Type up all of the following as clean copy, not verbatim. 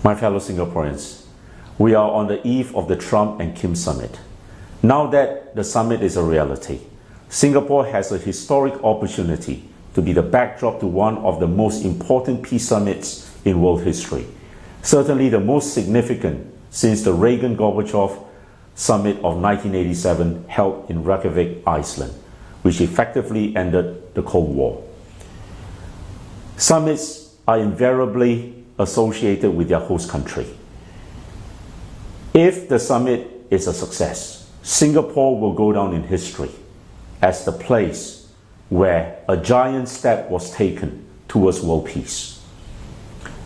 My fellow Singaporeans, we are on the eve of the Trump and Kim summit. Now that the summit is a reality, Singapore has a historic opportunity to be the backdrop to one of the most important peace summits in world history. Certainly the most significant since the Reagan-Gorbachev summit of 1987 held in Reykjavik, Iceland, which effectively ended the Cold War. Summits are invariably associated with their host country. If the summit is a success, Singapore will go down in history as the place where a giant step was taken towards world peace.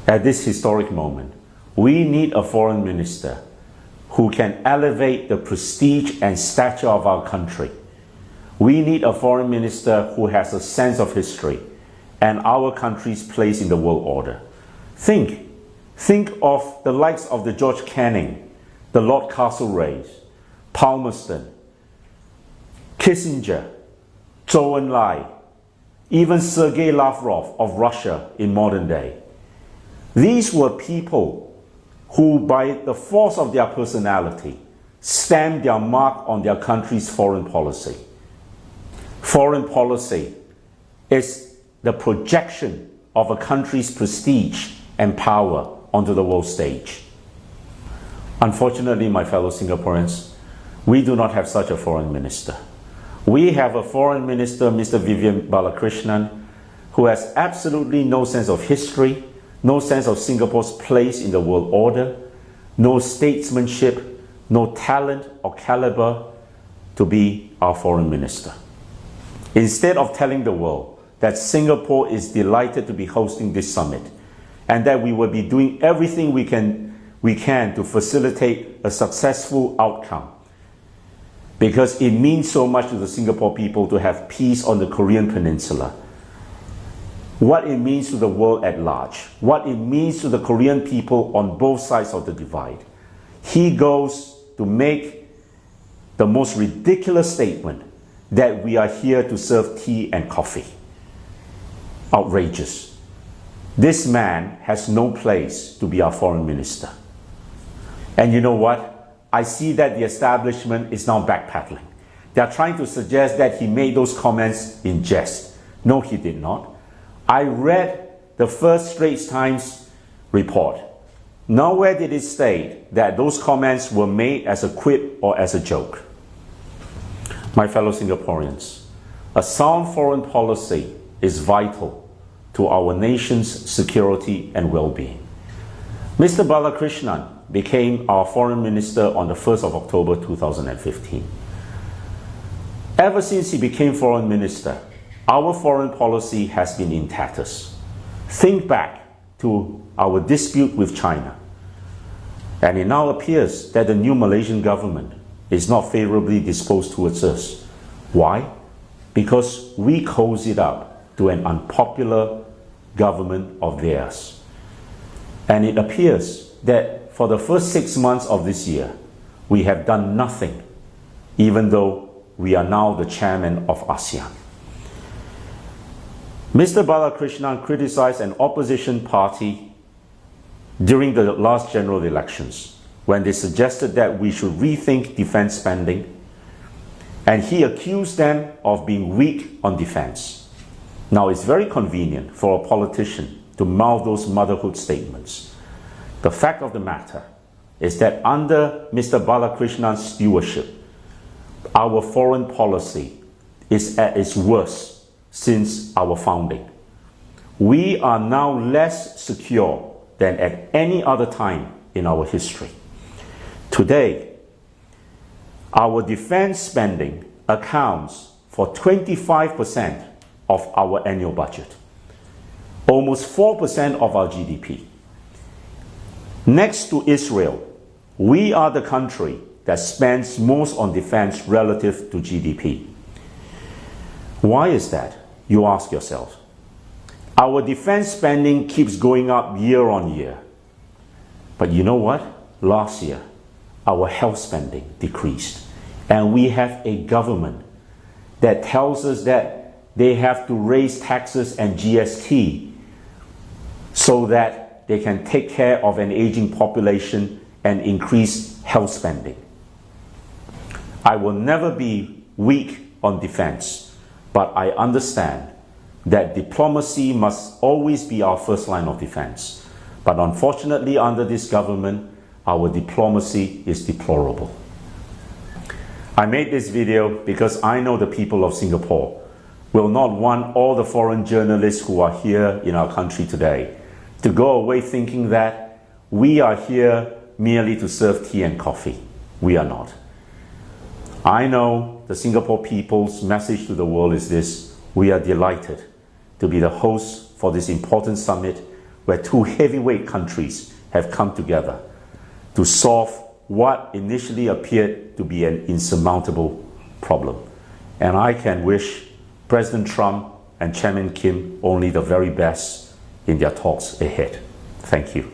At this historic moment, we need a foreign minister who can elevate the prestige and stature of our country. We need a foreign minister who has a sense of history and our country's place in the world order. Think of the likes of the George Canning, the Lord Castlereagh, Palmerston, Kissinger, Zhou Enlai, even Sergei Lavrov of Russia in modern day. These were people who, by the force of their personality, stamped their mark on their country's foreign policy. Foreign policy is the projection of a country's prestige and power onto the world stage. Unfortunately, my fellow Singaporeans, we do not have such a foreign minister. We have a foreign minister, Mr. Vivian Balakrishnan, who has absolutely no sense of history, no sense of Singapore's place in the world order, no statesmanship, no talent or caliber to be our foreign minister. Instead of telling the world that Singapore is delighted to be hosting this summit and that we will be doing everything we can to facilitate a successful outcome, because it means so much to the Singapore people to have peace on the Korean Peninsula, what it means to the world at large, what it means to the Korean people on both sides of the divide. He goes to make the most ridiculous statement that we are here to serve tea and coffee. Outrageous. This man has no place to be our foreign minister. And you know what? I see that the establishment is now backpedaling. They are trying to suggest that he made those comments in jest. No, he did not. I read the first Straits Times report. Nowhere did it state that those comments were made as a quip or as a joke. My fellow Singaporeans, a sound foreign policy is vital to our nation's security and well-being. Mr. Balakrishnan became our foreign minister on the 1st of October 2015. Ever since he became foreign minister, our foreign policy has been in tatters. Think back to our dispute with China. And it now appears that the new Malaysian government is not favorably disposed towards us. Why? Because we cozied up to an unpopular government of theirs. And it appears that for the first 6 months of this year, we have done nothing, even though we are now the chairman of ASEAN. Mr. Balakrishnan criticized an opposition party during the last general elections when they suggested that we should rethink defense spending, and he accused them of being weak on defense. Now, it's very convenient for a politician to mouth those motherhood statements. The fact of the matter is that under Mr. Balakrishnan's stewardship, our foreign policy is at its worst since our founding. We are now less secure than at any other time in our history. Today, our defense spending accounts for 25% of our annual budget, almost 4% of our GDP. Next to Israel, we are the country that spends most on defense relative to GDP. Why is that? You ask yourself. Our defense spending keeps going up year on year. But you know what? Last year, our health spending decreased. And we have a government that tells us that they have to raise taxes and GST so that that they can take care of an aging population and increase health spending. I will never be weak on defense, but I understand that diplomacy must always be our first line of defense. But unfortunately, under this government, our diplomacy is deplorable. I made this video because I know the people of Singapore will not want all the foreign journalists who are here in our country today to go away thinking that we are here merely to serve tea and coffee. We are not. I know the Singapore people's message to the world is this: we are delighted to be the host for this important summit where two heavyweight countries have come together to solve what initially appeared to be an insurmountable problem. And I can wish President Trump and Chairman Kim only the very best in their talks ahead. Thank you.